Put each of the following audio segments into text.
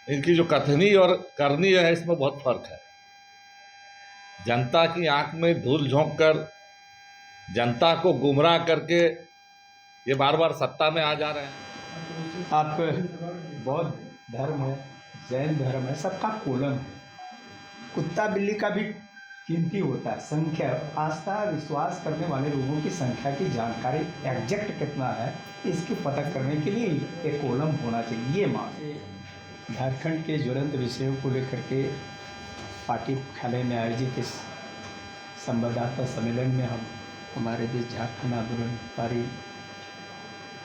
इनकी जो कथनी और करनी है इसमें बहुत फर्क है। जनता की आंख में धूल झोंक कर जनता को गुमराह करके ये बार बार सत्ता में आ जा रहे हैं। आप बौद्ध धर्म है, जैन धर्म है, सबका कोलम है। कुत्ता बिल्ली का भी कीमती होता है। संख्या, आस्था, विश्वास करने वाले लोगों की संख्या की जानकारी एग्जैक्ट कितना है इसकी पता करने के लिए एक कोलम होना चाहिए। ये मांग झारखंड के ज्वलंत विषयों को लेकर के पार्टी मुख्यालय में आयोजित इस संवाददाता सम्मेलन में हमारे बीच झारखंड आंदोलन पारी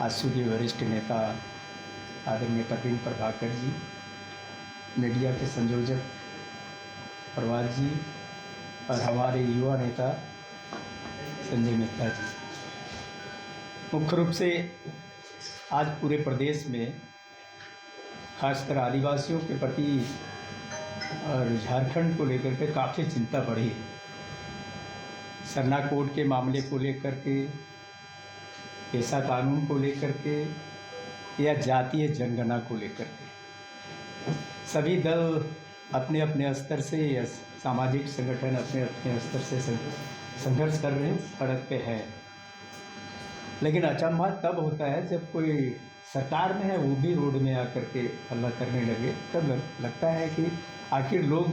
आजसू के वरिष्ठ नेता आदरणीय प्रवीण प्रभाकर जी, मीडिया के संयोजक प्रवाद जी और हमारे युवा नेता संजय मित्रा जी। मुख्य रूप से आज पूरे प्रदेश में खासकर आदिवासियों के प्रति और झारखंड को लेकर के काफ़ी चिंता बढ़ी है। सरना कोड के मामले को लेकर के, पेशा कानून को लेकर के या जातीय जनगणना को लेकर के सभी दल अपने अपने स्तर से या सामाजिक संगठन अपने अपने स्तर से संघर्ष कर रहे हैं, सड़क पे है। लेकिन अचंभा तब होता है जब कोई सरकार में है वो भी रोड में आकर के हल्ला करने लगे, तब लगता है कि आखिर लोग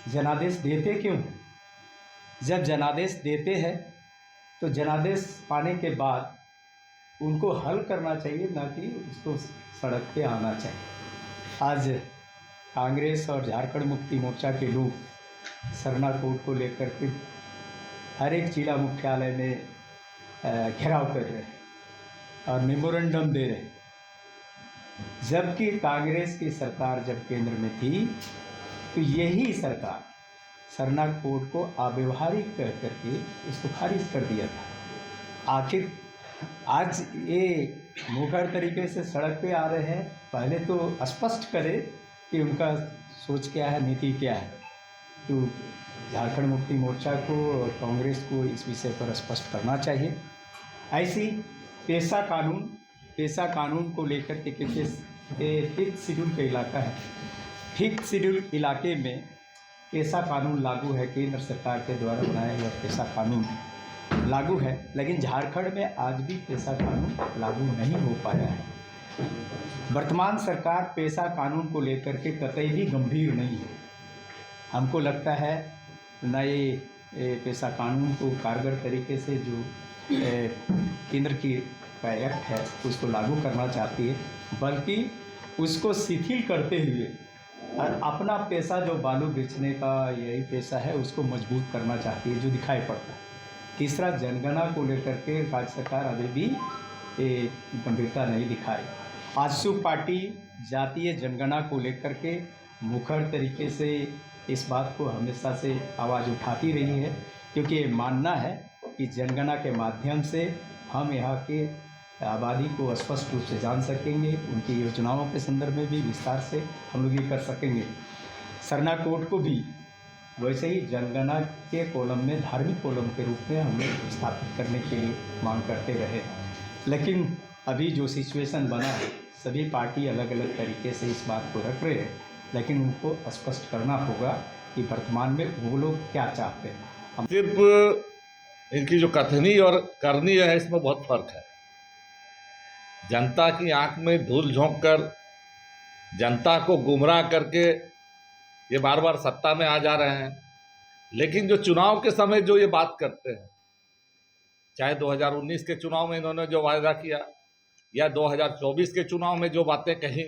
जनादेश देते क्यों हैं। जब जनादेश देते हैं तो जनादेश पाने के बाद उनको हल करना चाहिए, ना कि उसको सड़क पे आना चाहिए। आज कांग्रेस और झारखंड मुक्ति मोर्चा के लोग सरना कोड को लेकर के हर एक जिला मुख्यालय में घेराव कर रहे हैं और मेमोरेंडम दे रहे हैं। जबकि कांग्रेस की सरकार जब केंद्र में थी तो यही सरकार सरना कोड को अव्यवहारिक कर करके इसको खारिज कर दिया था। आखिर आज ये मुखर तरीके से सड़क पे आ रहे हैं, पहले तो स्पष्ट करें कि उनका सोच क्या है, नीति क्या है। तो झारखंड मुक्ति मोर्चा को और कांग्रेस को इस विषय पर स्पष्ट करना चाहिए। ऐसी पेशा कानून को लेकर के फिफ्थ शेड्यूल का इलाका है, फिफ्थ शेड्यूल इलाके में पेशा कानून लागू है। केंद्र सरकार के द्वारा बनाया हुआ पेशा कानून लागू है, लेकिन झारखंड में आज भी पेशा कानून लागू नहीं हो पाया है। वर्तमान सरकार पेशा कानून को लेकर के कतई भी गंभीर नहीं है। हमको लगता है नए पेशा कानून को कारगर तरीके से जो केंद्र की एक्ट है उसको लागू करना चाहती है, बल्कि उसको शिथिल करते हुए और अपना पेशा जो बालू बेचने का यही पेशा है उसको मजबूत करना चाहती है, जो दिखाई पड़ता है। तीसरा, जनगणना को लेकर के राज्य सरकार अभी भी गंभीरता नहीं दिखाई। आजसू पार्टी जातीय जनगणना को लेकर के मुखर तरीके से इस बात को हमेशा से आवाज़ उठाती रही है, क्योंकि ये मानना है कि जनगणना के माध्यम से हम यहाँ के आबादी को स्पष्ट रूप से जान सकेंगे, उनकी योजनाओं के संदर्भ में भी विस्तार से हम लोग ये कर सकेंगे। सरना कोड को भी वैसे ही जनगणना के कॉलम में धार्मिक कॉलम के रूप में हम लोग स्थापित करने के लिए मांग करते रहे। लेकिन अभी जो सिचुएशन बना है, सभी पार्टी अलग अलग तरीके से इस बात को रख रहे हैं, लेकिन उनको स्पष्ट करना होगा कि वर्तमान में वो लोग क्या चाहते हैं। सिर्फ इनकी जो कथनी और करनी है इसमें बहुत फर्क है। जनता की आंख में धूल झोंक कर जनता को गुमराह करके ये बार बार सत्ता में आ जा रहे हैं। लेकिन जो चुनाव के समय जो ये बात करते हैं, चाहे 2019 के चुनाव में इन्होंने जो वायदा किया या 2024 के चुनाव में जो बातें कही,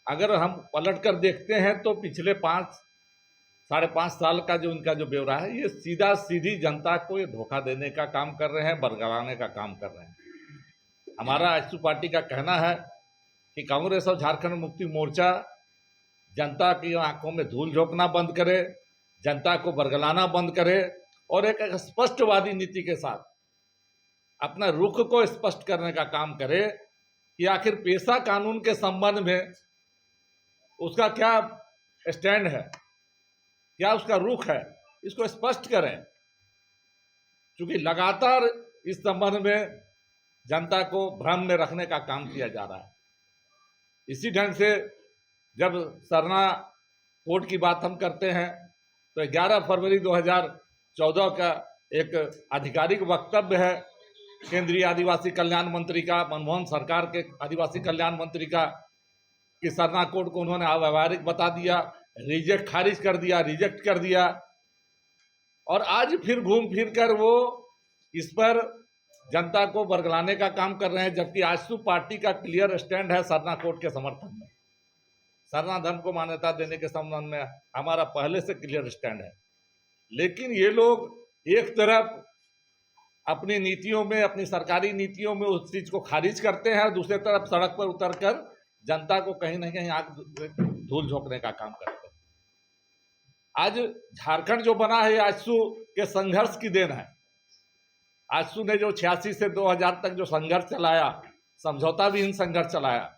अगर हम पलट कर देखते हैं तो पिछले 5-5.5 साल का जो इनका जो ब्यौरा है, ये सीधा सीधी जनता को ये धोखा देने का काम कर रहे हैं, बरगलाने का काम कर रहे हैं। हमारा आजसू पार्टी का कहना है कि कांग्रेस और झारखंड मुक्ति मोर्चा जनता की आंखों में धूल झोंकना बंद करे, जनता को बरगलाना बंद करे और एक स्पष्टवादी नीति के साथ अपना रुख को स्पष्ट करने का काम करे कि आखिर पेशा कानून के संबंध में उसका क्या स्टैंड है, क्या उसका रुख है, इसको स्पष्ट करें। क्योंकि लगातार इस संबंध में जनता को भ्रम में रखने का काम किया जा रहा है। इसी ढंग से जब सरना कोड की बात हम करते हैं तो 11 फरवरी 2014 का एक आधिकारिक वक्तव्य है केंद्रीय आदिवासी कल्याण मंत्री का, मनमोहन सरकार के आदिवासी कल्याण मंत्री का, कि सरना कोड को उन्होंने अव्यवहारिक बता दिया, खारिज कर दिया, रिजेक्ट कर दिया। और आज फिर घूम फिर कर वो इस पर जनता को बरगलाने का काम कर रहे हैं, जबकि आजसू पार्टी का क्लियर स्टैंड है सरना कोड के समर्थन में। सरना धर्म को मान्यता देने के संबंध में हमारा पहले से क्लियर स्टैंड है, लेकिन ये लोग एक तरफ अपनी नीतियों में, अपनी सरकारी नीतियों में उस चीज को खारिज करते हैं और दूसरी तरफ सड़क पर उतरकर जनता को कहीं ना कहीं आग धूल झोंकने का काम करते हैं। आज झारखंड जो बना है आजसू के संघर्ष की देन है। आजसू ने जो 86 से 2000 तक जो संघर्ष चलाया, समझौता विहीन संघर्ष चलाया,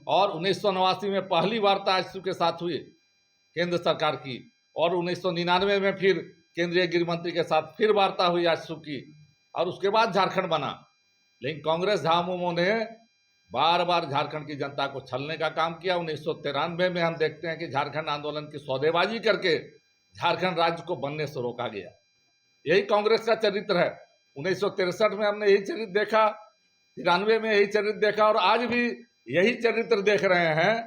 और 1989 में पहली वार्ता आजसू के साथ हुई केंद्र सरकार की, और 1999 में फिर केंद्रीय गृह मंत्री के साथ फिर वार्ता हुई आजसू की, और उसके बाद झारखंड बना। लेकिन कांग्रेस झामुमो ने बार बार झारखंड की जनता को छलने का काम किया। 1993 में हम देखते हैं कि झारखंड आंदोलन की सौदेबाजी करके झारखंड राज्य को बनने से रोका गया। यही कांग्रेस का चरित्र है। 1963 में हमने यही चरित्र देखा, 93 में यही चरित्र देखा, और आज भी यही चरित्र देख रहे हैं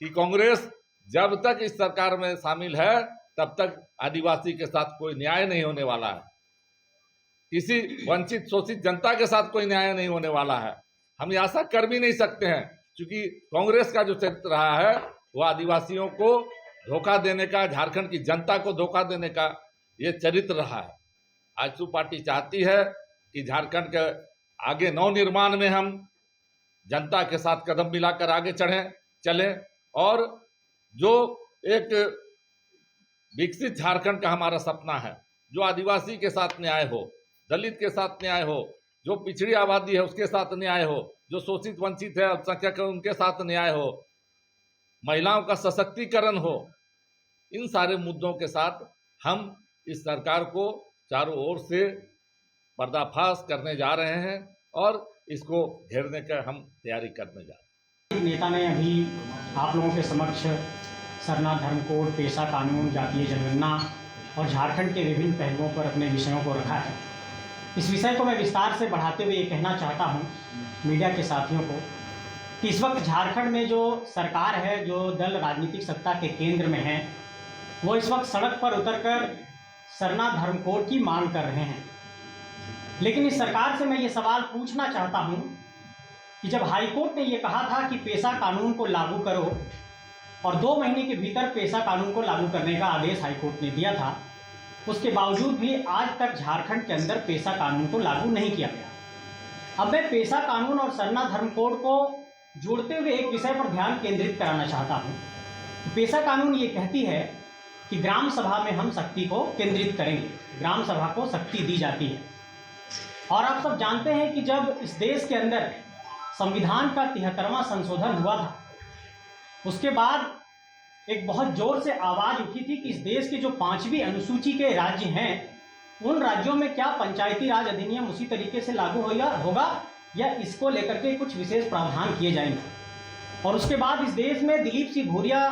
कि कांग्रेस जब तक इस सरकार में शामिल है तब तक आदिवासी के साथ कोई न्याय नहीं होने वाला है, किसी वंचित शोषित जनता के साथ कोई न्याय नहीं होने वाला है। हम ऐसा कर भी नहीं सकते हैं, क्योंकि कांग्रेस का जो चरित्र रहा है वो आदिवासियों को धोखा देने का, झारखंड की जनता को धोखा देने का ये चरित्र रहा है। आजसू पार्टी चाहती है कि झारखंड के आगे नवनिर्माण में हम जनता के साथ कदम मिलाकर आगे चलें, और जो एक विकसित झारखंड का हमारा सपना है, जो आदिवासी के साथ न्याय हो, दलित के साथ न्याय हो, जो पिछड़ी आबादी है उसके साथ न्याय हो, जो शोषित वंचित है अल्पसंख्यक है उनके साथ न्याय हो, महिलाओं का सशक्तिकरण हो, इन सारे मुद्दों के साथ हम इस सरकार को चारों ओर से पर्दाफाश करने जा रहे हैं और इसको घेरने का हम तैयारी करने जा रहे हैं। नेता ने अभी आप लोगों के समक्ष सरना धर्म कोड, पेशा कानून, जातीय जनगणना और झारखंड के विभिन्न पहलुओं पर अपने विषयों को रखा है। इस विषय को मैं विस्तार से बढ़ाते हुए ये कहना चाहता हूँ मीडिया के साथियों को कि इस वक्त झारखंड में जो सरकार है, जो दल राजनीतिक सत्ता के केंद्र में है, वो इस वक्त सड़क पर उतरकर सरना धर्म कोड की मांग कर रहे हैं। लेकिन इस सरकार से मैं ये सवाल पूछना चाहता हूँ कि जब हाईकोर्ट ने ये कहा था कि पेशा कानून को लागू करो, और 2 महीने के भीतर पेशा कानून को लागू करने का आदेश हाईकोर्ट ने दिया था, उसके बावजूद भी आज तक झारखंड के अंदर पेशा कानून को लागू नहीं किया गया। अब मैं पेशा कानून और सरना धर्म कोड को जोड़ते हुए एक विषय पर ध्यान केंद्रित कराना चाहता हूँ। पेशा कानून ये कहती है कि ग्राम सभा में हम शक्ति को केंद्रित करेंगे, ग्राम सभा को शक्ति दी जाती है। और आप सब जानते हैं कि जब इस देश के अंदर संविधान का 73वां संशोधन हुआ था, उसके बाद एक बहुत जोर से आवाज़ उठी थी कि इस देश के जो 5वीं अनुसूची के राज्य हैं, उन राज्यों में क्या पंचायती राज अधिनियम उसी तरीके से लागू होगा या इसको लेकर के कुछ विशेष प्रावधान किए जाएंगे। और उसके बाद इस देश में दिलीप सिंह भूरिया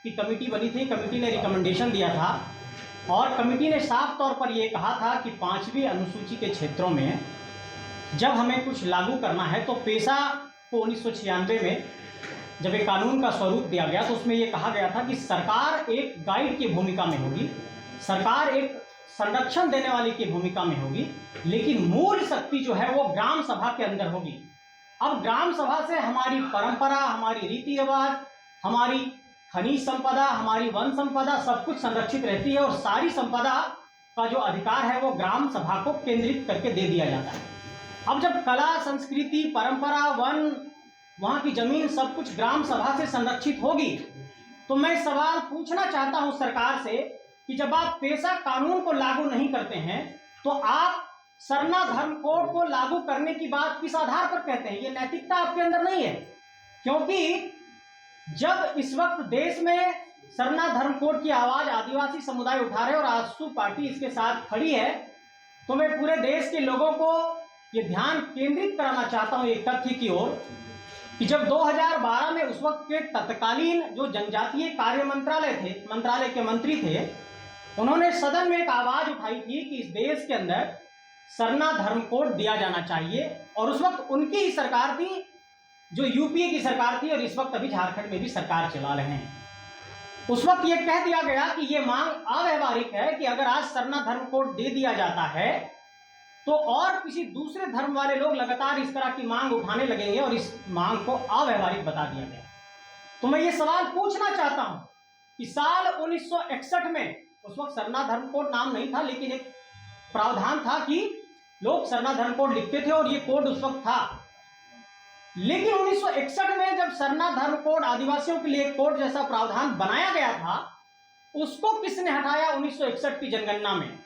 की कमेटी बनी थी, कमेटी ने रिकमेंडेशन दिया था, और कमेटी ने साफ तौर पर यह कहा था कि 5वीं अनुसूची के क्षेत्रों में जब हमें कुछ लागू करना है तो पेशा को 1996 में जब एक कानून का स्वरूप दिया गया तो उसमें यह कहा गया था कि सरकार एक गाइड की भूमिका में होगी, सरकार एक संरक्षण देने वाली की भूमिका में होगी, लेकिन मूल शक्ति जो है वो ग्राम सभा के अंदर होगी। अब ग्राम सभा से हमारी परंपरा, हमारी रीति रिवाज, हमारी खनिज संपदा, हमारी वन संपदा सब कुछ संरक्षित रहती है, और सारी संपदा का जो अधिकार है वो ग्राम सभा को केंद्रित करके दे दिया जाता है। अब जब कला, संस्कृति, परंपरा, वन, वहाँ की जमीन सब कुछ ग्राम सभा से संरक्षित होगी, तो मैं सवाल पूछना चाहता हूँ सरकार से कि जब आप पेशा कानून को लागू नहीं करते हैं तो आप सरना धर्म कोड को लागू करने की बात किस आधार पर कहते हैं? ये नैतिकता आपके अंदर नहीं है, क्योंकि जब इस वक्त देश में सरना धर्म कोड की आवाज आदिवासी समुदाय उठा रहे और आजसू पार्टी इसके साथ खड़ी है, तो मैं पूरे देश के लोगों को ये ध्यान केंद्रित कराना चाहता हूँ एक तथ्य की ओर कि जब 2012 में उस वक्त के तत्कालीन जो जनजातीय कार्य मंत्रालय के मंत्री थे, उन्होंने सदन में एक आवाज उठाई थी कि इस देश के अंदर सरना धर्म कोड दिया जाना चाहिए। और उस वक्त उनकी ही सरकार थी, जो यूपीए की सरकार थी, और इस वक्त अभी झारखंड में भी सरकार चला रहे हैं। उस वक्त यह कह दिया गया कि यह मांग अव्यावहारिक है कि अगर आज सरना धर्म कोड दे दिया जाता है तो और किसी दूसरे धर्म वाले लोग लगातार इस तरह की मांग उठाने लगेंगे, और इस मांग को अव्यावहारिक बता दिया गया। तो मैं ये सवाल पूछना चाहता हूं कि साल 1961 में, उस वक्त सरना धर्म कोड नाम नहीं था, लेकिन एक प्रावधान था कि लोग सरना धर्म कोड लिखते थे और ये कोड उस वक्त था। लेकिन 1961 में जब सरना धर्म कोड, आदिवासियों के लिए कोड जैसा प्रावधान बनाया गया था, उसको किसने हटाया 1961 की जनगणना में?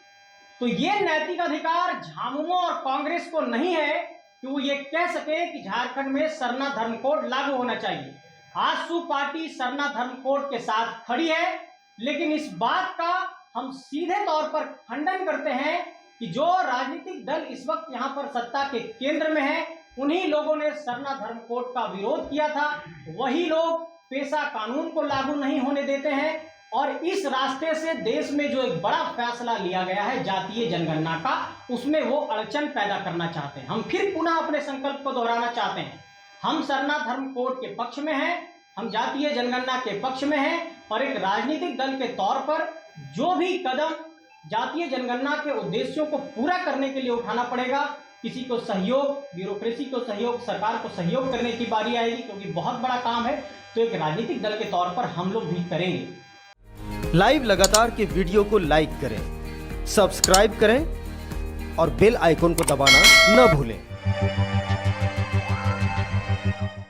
तो ये नैतिक अधिकार झामुमो और कांग्रेस को नहीं है कि वो ये कह सके कि झारखंड में सरना धर्म कोड लागू होना चाहिए। आजसू पार्टी सरना धर्म कोड के साथ खड़ी है, लेकिन इस बात का हम सीधे तौर पर खंडन करते हैं कि जो राजनीतिक दल इस वक्त यहाँ पर सत्ता के केंद्र में है, उन्हीं लोगों ने सरना धर्म कोड का विरोध किया था। वही लोग पेशा कानून को लागू नहीं होने देते हैं, और इस रास्ते से देश में जो एक बड़ा फैसला लिया गया है जातीय जनगणना का, उसमें वो अड़चन पैदा करना चाहते हैं। हम फिर पुनः अपने संकल्प को दोहराना चाहते हैं। हम सरना धर्म कोड के पक्ष में हैं, हम जातीय जनगणना के पक्ष में हैं, और एक राजनीतिक दल के तौर पर जो भी कदम जातीय जनगणना के उद्देश्यों को पूरा करने के लिए उठाना पड़ेगा, किसी को सहयोग, ब्यूरोक्रेसी को सहयोग, सरकार को सहयोग करने की बारी आएगी, क्योंकि बहुत बड़ा काम है, तो एक राजनीतिक दल के तौर पर हम लोग भी करेंगे। लाइव लगातार के वीडियो को लाइक करें, सब्सक्राइब करें और बेल आइकन को दबाना न भूलें।